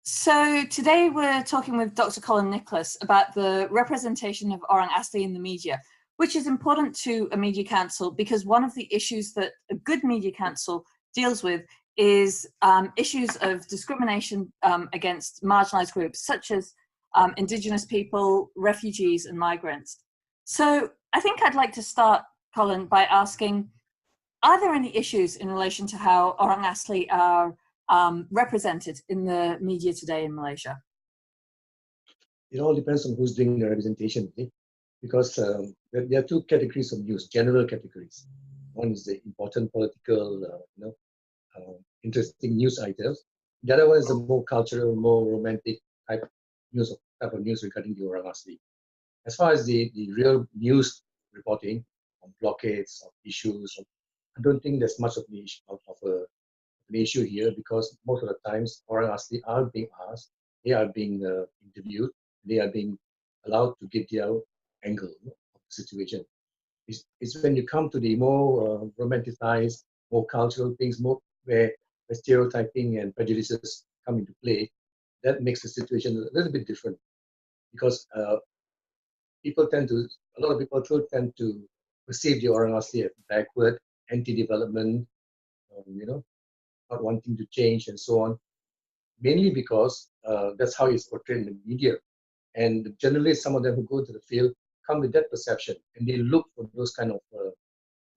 So today we're talking with Dr. Colin Nicholas about the representation of Orang Asli in the media, which is important to a media council because one of the issues that a good media council deals with is issues of discrimination against marginalised groups such as Indigenous people, refugees and migrants. So I think I'd like to start, Colin, by asking, are there any issues in relation to how Orang Asli are represented in the media today in Malaysia? It all depends on who's doing the representation, because there are two categories of news, general categories. One is the important political, interesting news items. The other one is the more cultural, more romantic type of news regarding the Orang Asli. As far as the real news reporting on blockades, of issues, I don't think there's much of an issue here, because most of the times Orang Asli are being asked, they are being interviewed, they are being allowed to give their angle of the situation. It's when you come to the more romanticized, more cultural things, more where stereotyping and prejudices come into play, that makes the situation a little bit different, because a lot of people tend to perceive the Orang Asli as backward, anti-development, not wanting to change and so on, mainly because that's how it's portrayed in the media. And the journalists, some of them who go to the field, come with that perception, and they look for those kind of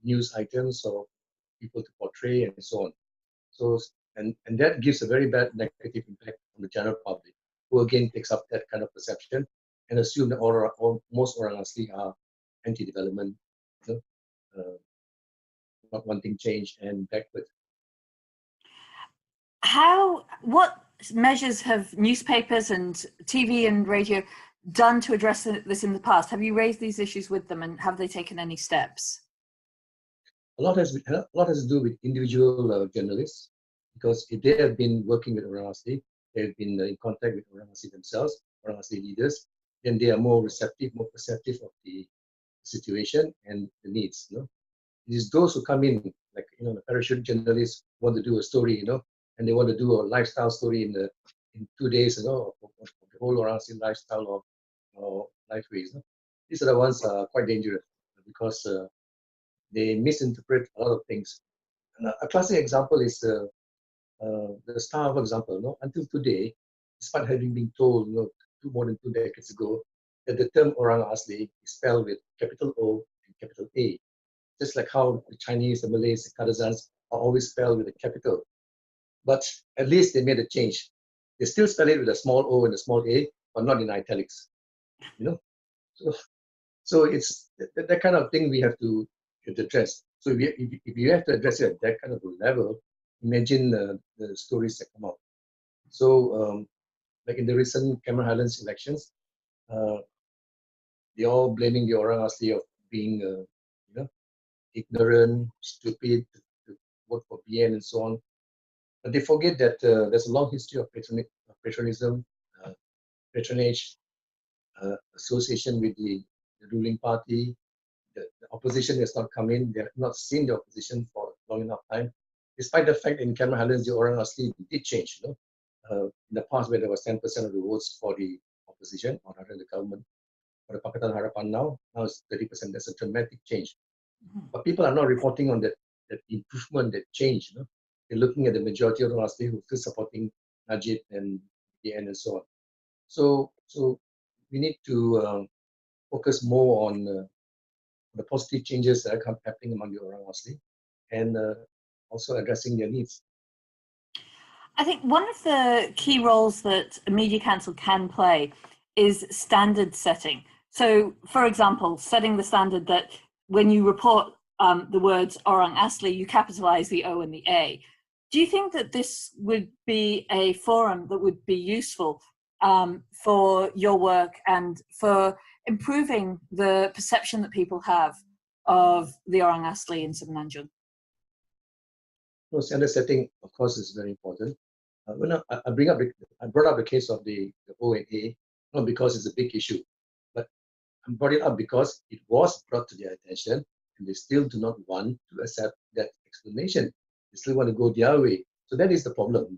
news items or people to portray and so on. So, and that gives a very bad negative impact on the general public, who again takes up that kind of perception and assume that most Orang Asli are anti-development, not wanting change and backward. What measures have newspapers and TV and radio done to address this in the past? Have you raised these issues with them, and have they taken any steps? A lot has to do with individual journalists, because if they have been working with Orang Asli, they have been in contact with Orang Asli themselves, Orang Asli leaders, then they are more receptive, more perceptive of the situation and the needs. It is those who come in, like the parachute journalists want to do a story, and they want to do a lifestyle story in 2 days, of the whole Orang Asli lifestyle or lifeways. These are the ones quite dangerous, because they misinterpret a lot of things. And a classic example is the Star, for example. Until today, despite having been told, more than 2 decades ago, that the term Orang Asli is spelled with capital O and capital A, just like how the Chinese, the Malays, the Kadazans are always spelled with a capital. But at least they made a change. They still spell it with a small o and a small a, but not in italics. So it's that kind of thing we have to address. So if you have to address it at that kind of a level, imagine the stories that come out. So like in the recent Cameron Highlands elections, they're all blaming the Orang Asli of being ignorant, stupid, to vote for BN and so on. But they forget that there's a long history of patronage, association with the ruling party. The opposition has not come in. They have not seen the opposition for a long enough time. Despite the fact in Cameron Highlands, the Orang Asli did change. In the past, where there was 10% of the votes for the opposition, or rather the government, for the Pakatan Harapan now it's 30%. That's a dramatic change. But people are not reporting on that improvement, that change. They're looking at the majority of Orang Asli who are still supporting Najib and DN and so on. So we need to focus more on the positive changes that are happening among the Orang Asli, and also addressing their needs. I think one of the key roles that a media council can play is standard setting. So, for example, setting the standard that when you report the words Orang Asli, you capitalize the O and the A. Do you think that this would be a forum that would be useful for your work and for improving the perception that people have of the Orang Asli in Semenanjung? Well, standard setting, of course, is very important. When I brought up the case of the O and A, not because it's a big issue, but I brought it up because it was brought to their attention, and they still do not want to accept that explanation. They still want to go their way. So that is the problem.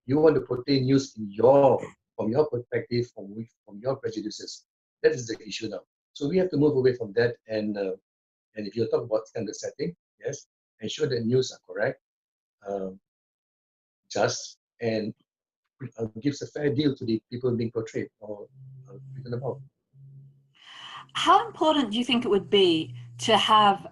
You want to portray news in from your perspective, from your prejudices. That is the issue now. So we have to move away from that. And if you talk about standard setting, yes, ensure that news are correct, just, and gives a fair deal to the people being portrayed or written about. How important do you think it would be to have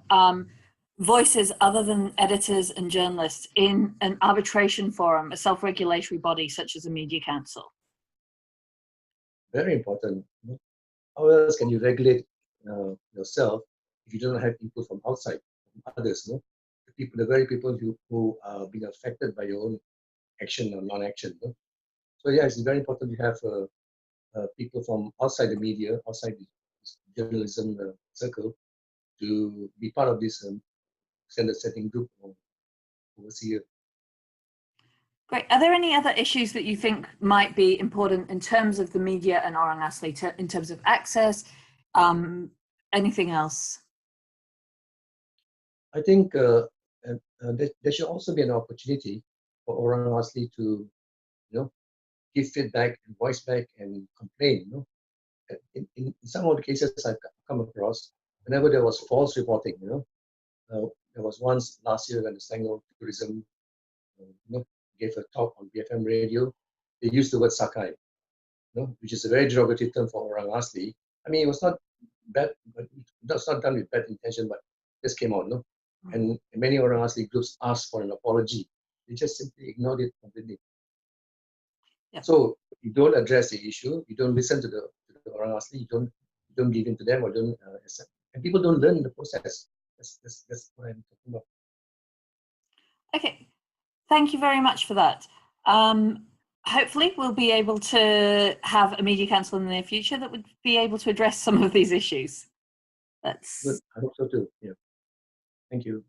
voices other than editors and journalists in an arbitration forum, a self-regulatory body such as a media council? Very important. How else can you regulate yourself if you don't have input from outside, from others? No? The very people who are being affected by your own action or non-action. No? So yeah, it's very important to have people from outside the media, outside the journalism circle, to be part of this standard setting group or overseer. Great. Are there any other issues that you think might be important in terms of the media and Orang Asli, in terms of access, anything else? I think there should also be an opportunity for Orang Asli to, give feedback and voice back and complain. In some of the cases I've come across, whenever there was false reporting, there was once last year when the Selangor Tourism, gave a talk on BFM radio. They used the word sakai, which is a very derogatory term for Orang Asli. I mean, it was not bad, but that's not done with bad intention, but this came out, And many Orang Asli groups asked for an apology. They just simply ignored it completely. Yeah. So you don't address the issue, you don't listen to the Orang Asli, you don't give in to them or don't accept. And people don't learn in the process. That's what I'm talking about. Okay, thank you very much for that. Hopefully we'll be able to have a media council in the near future that would be able to address some of these issues. Good. I hope so too. Yeah. Thank you.